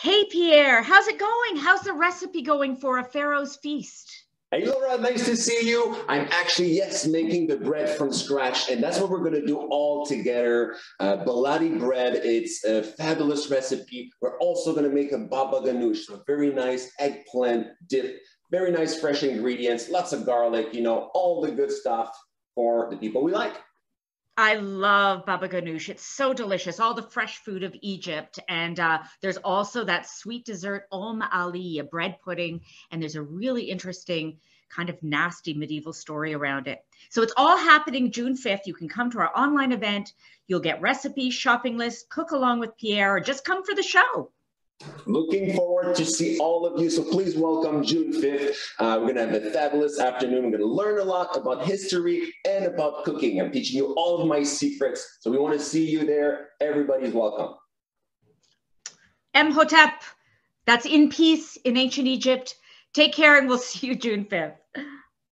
Hey, Pierre, how's it going? How's the recipe going for a Pharaoh's feast? Hey Laura, nice to see you. I'm actually, yes, making the bread from scratch, and that's what we're going to do all together. Baladi bread, it's a fabulous recipe. We're also going to make a baba ganoush, so very nice eggplant dip, very nice fresh ingredients, lots of garlic, all the good stuff for the people we like. I love baba ganoush. It's so delicious. All the fresh food of Egypt. And there's also that sweet dessert, Omm Ali, a bread pudding. And there's a really interesting kind of nasty medieval story around it. So it's all happening June 5th. You can come to our online event. You'll get recipes, shopping lists, cook along with Pierre, or just come for the show. Looking forward to see all of you. So please welcome June 5th. We're going to have a fabulous afternoon. We're going to learn a lot about history and about cooking. I'm teaching you all of my secrets. So we want to see you there. Everybody's welcome. Emhotep, that's in peace in ancient Egypt. Take care and we'll see you June 5th.